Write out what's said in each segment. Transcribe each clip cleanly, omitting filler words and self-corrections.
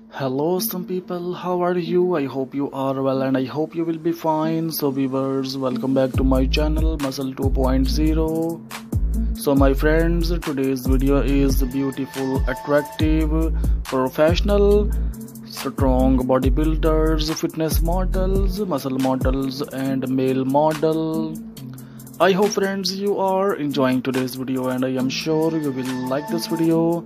Hello, some people. How are you? I hope you are well and I hope you will be fine. So, viewers, welcome back to my channel Muscle 2.0. So, my friends, today's video is beautiful, attractive, professional, strong bodybuilders, fitness models, muscle models, and male model. I hope, friends, you are enjoying today's video and I am sure you will like this video.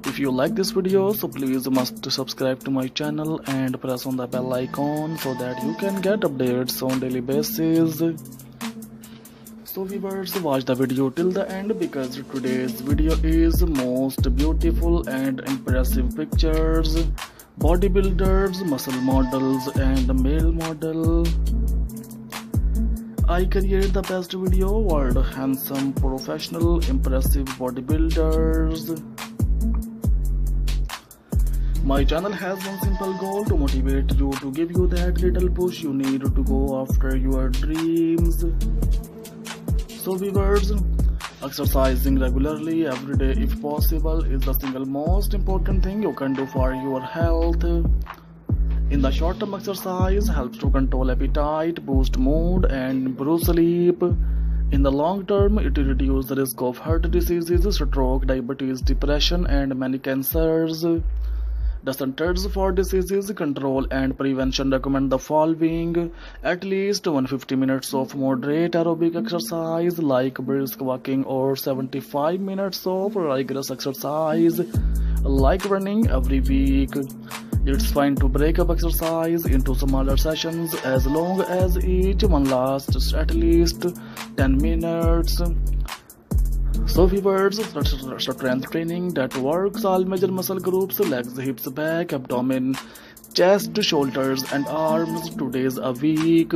If you like this video, so please must subscribe to my channel and press on the bell icon so that you can get updates on daily basis. So viewers, watch the video till the end because today's video is most beautiful and impressive pictures, bodybuilders, muscle models and male model. I create the best video world handsome, professional, impressive bodybuilders. My channel has one simple goal to motivate you, to give you that little push you need to go after your dreams. So viewers, exercising regularly every day if possible is the single most important thing you can do for your health. In the short term, exercise helps to control appetite, boost mood and improve sleep. In the long term, it reduces the risk of heart diseases, stroke, diabetes, depression and many cancers. The Centers for Disease Control and Prevention recommend the following: at least 150 minutes of moderate aerobic exercise like brisk walking or 75 minutes of rigorous exercise like running every week. It's fine to break up exercise into smaller sessions as long as each one lasts at least 10 minutes. So viewers, strength training that works all major muscle groups, legs, hips, back, abdomen, chest, shoulders and arms 2 days a week.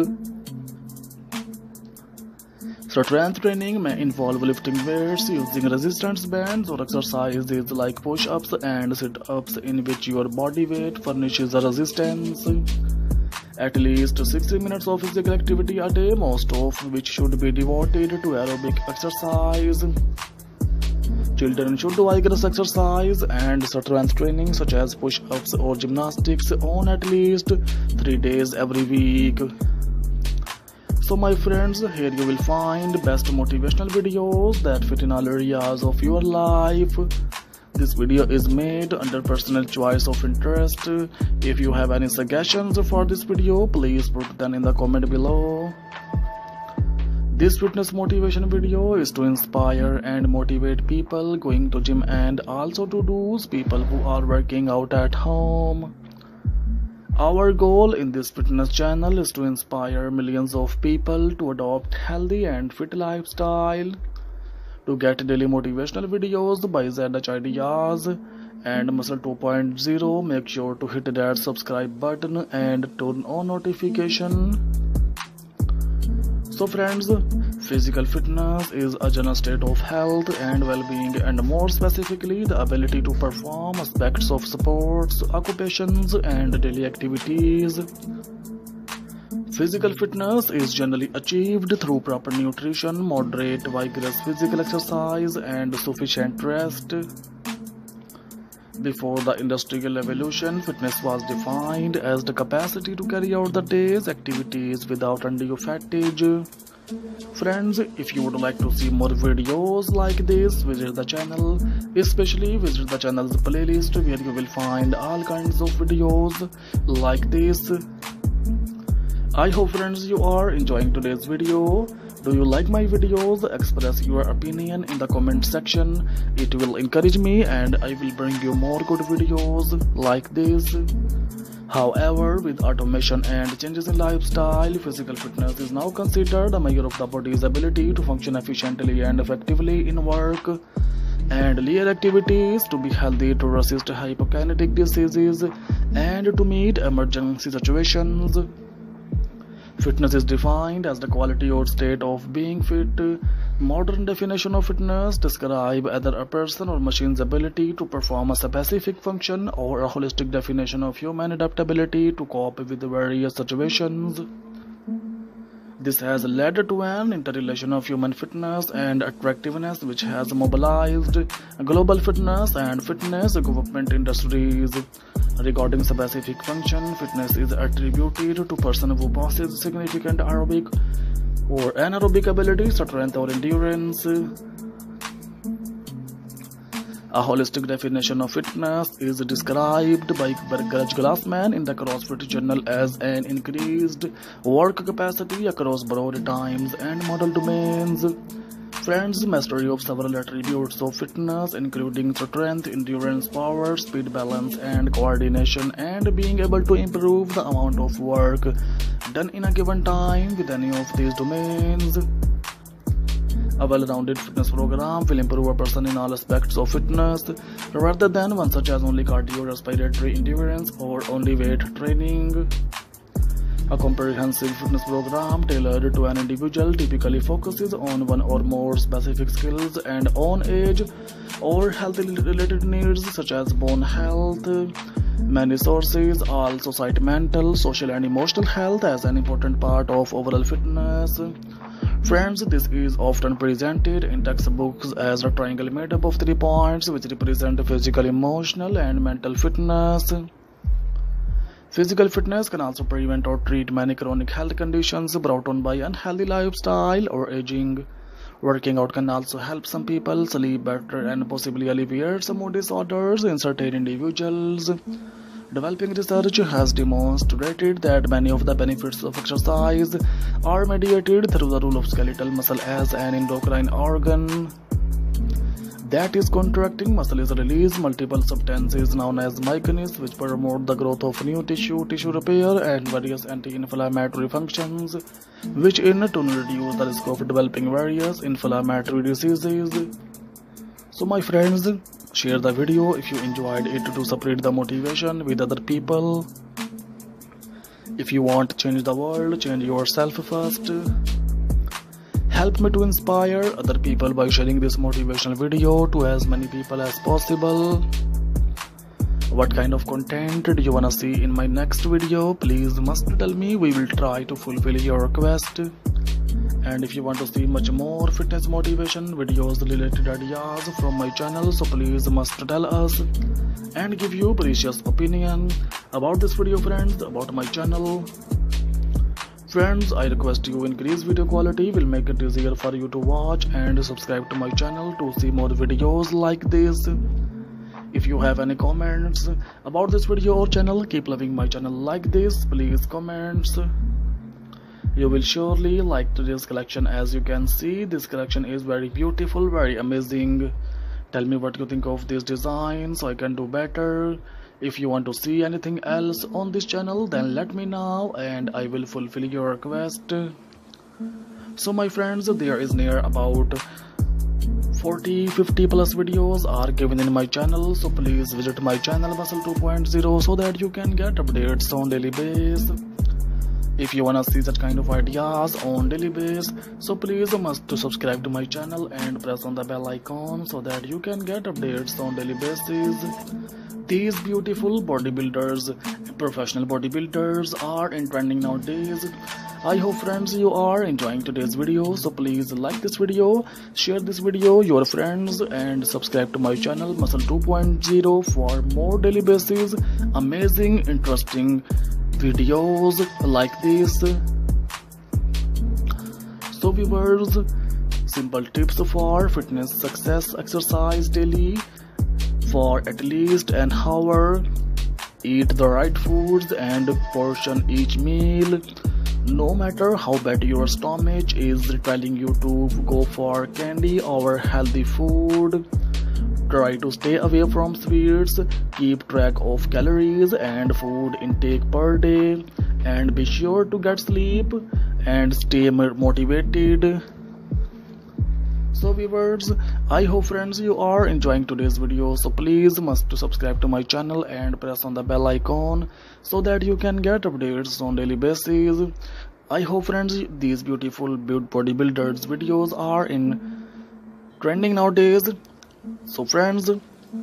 Strength training may involve lifting weights, using resistance bands or exercises like push-ups and sit-ups in which your body weight furnishes a resistance. At least 60 minutes of physical activity a day, most of which should be devoted to aerobic exercise. Children should do vigorous exercise and strength training such as push-ups or gymnastics on at least 3 days every week. So my friends, here you will find best motivational videos that fit in all areas of your life. This video is made under personal choice of interest. If you have any suggestions for this video, please put them in the comment below. This fitness motivation video is to inspire and motivate people going to gym and also to those people who are working out at home. Our goal in this fitness channel is to inspire millions of people to adopt healthy and fit lifestyle. To get daily motivational videos by ZH Ideas and Muscle 2.0, make sure to hit that subscribe button and turn on notification. So friends, physical fitness is a general state of health and well-being, and more specifically the ability to perform aspects of sports, occupations and daily activities. Physical fitness is generally achieved through proper nutrition, moderate vigorous physical exercise and sufficient rest. Before the industrial revolution, fitness was defined as the capacity to carry out the day's activities without undue fatigue. Friends, if you would like to see more videos like this, visit the channel, especially visit the channel's playlist where you will find all kinds of videos like this. I hope friends you are enjoying today's video. Do you like my videos? Express your opinion in the comment section. It will encourage me and I will bring you more good videos like this. However, with automation and changes in lifestyle, physical fitness is now considered a measure of the body's ability to function efficiently and effectively in work and leisure activities, to be healthy, to resist hypokinetic diseases and to meet emergency situations. Fitness is defined as the quality or state of being fit. Modern definition of fitness describe either a person or machine's ability to perform a specific function or a holistic definition of human adaptability to cope with various situations. This has led to an interrelation of human fitness and attractiveness which has mobilized global fitness and fitness equipment industries. Regarding specific function, fitness is attributed to person who possesses significant aerobic or anaerobic ability, strength or endurance. A holistic definition of fitness is described by Gaj Glassman in the CrossFit Journal as an increased work capacity across broad times and model domains. Friends, mastery of several attributes of fitness, including strength, endurance, power, speed, balance, and coordination, and being able to improve the amount of work done in a given time with any of these domains. A well-rounded fitness program will improve a person in all aspects of fitness, rather than one such as only cardio-respiratory endurance or only weight training. A comprehensive fitness program tailored to an individual typically focuses on one or more specific skills and on age or health-related needs such as bone health. Many sources also cite mental, social, and emotional health as an important part of overall fitness. Friends, this is often presented in textbooks as a triangle made up of 3 points which represent physical, emotional, and mental fitness. Physical fitness can also prevent or treat many chronic health conditions brought on by unhealthy lifestyle or aging. Working out can also help some people sleep better and possibly alleviate some mood disorders in certain individuals. Developing research has demonstrated that many of the benefits of exercise are mediated through the role of skeletal muscle as an endocrine organ that is contracting. Muscles release multiple substances known as myokines, which promote the growth of new tissue repair, and various anti-inflammatory functions, which in turn reduce the risk of developing various inflammatory diseases. So my friends, share the video if you enjoyed it to spread the motivation with other people. If you want to change the world, change yourself first. Help me to inspire other people by sharing this motivational video to as many people as possible. What kind of content do you wanna see in my next video? Please must tell me. We will try to fulfill your request. And if you want to see much more fitness motivation videos related ideas from my channel, so please must tell us and give your precious opinion about this video, friends, about my channel. Friends, I request you increase video quality, will make it easier for you to watch, and subscribe to my channel to see more videos like this. If you have any comments about this video or channel, keep loving my channel like this, please comments. You will surely like today's collection. As you can see, this collection is very beautiful, very amazing. Tell me what you think of this design so I can do better. If you want to see anything else on this channel, then let me know and I will fulfill your request. So my friends, there is near about 40-50 plus videos are given in my channel, so please visit my channel Muscle 2.0 so that you can get updates on daily basis. If you wanna see such kind of ideas on daily basis, so please must to subscribe to my channel and press on the bell icon so that you can get updates on daily basis. These beautiful bodybuilders, professional bodybuilders are in trending nowadays. I hope friends you are enjoying today's video, so please like this video, share this video your friends, and subscribe to my channel Muscle 2.0 for more daily basis amazing interesting videos like this. So viewers, simple tips for fitness success: exercise daily for at least an hour, eat the right foods and portion each meal. No matter how bad your stomach is telling you to go for candy or healthy food, try to stay away from sweets, keep track of calories and food intake per day, and be sure to get sleep and stay motivated. So viewers, I hope friends you are enjoying today's video, so please must to subscribe to my channel and press on the bell icon so that you can get updates on daily basis. I hope friends these beautiful bodybuilders videos are in trending nowadays. So friends,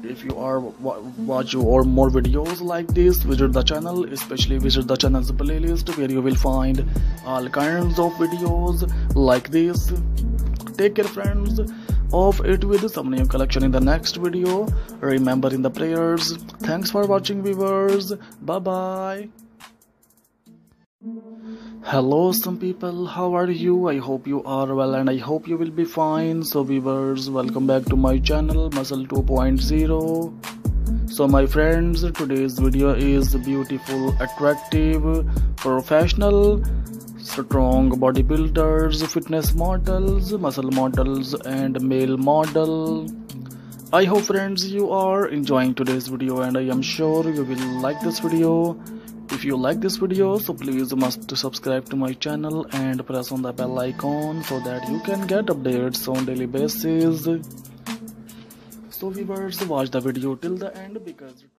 if you are watch or more videos like this, visit the channel, especially visit the channel's playlist where you will find all kinds of videos like this. Take care friends, of it with some new collection in the next video. Remember in the prayers. Thanks for watching viewers. Bye bye. Hello some people, how are you? I hope you are well and I hope you will be fine. So viewers, welcome back to my channel Muscle 2.0. So my friends, today's video is beautiful, attractive, professional, strong bodybuilders, fitness models, muscle models and male model. I hope friends you are enjoying today's video and I am sure you will like this video. If you like this video, so please must subscribe to my channel and press on the bell icon so that you can get updates on daily basis. So viewers, watch the video till the end because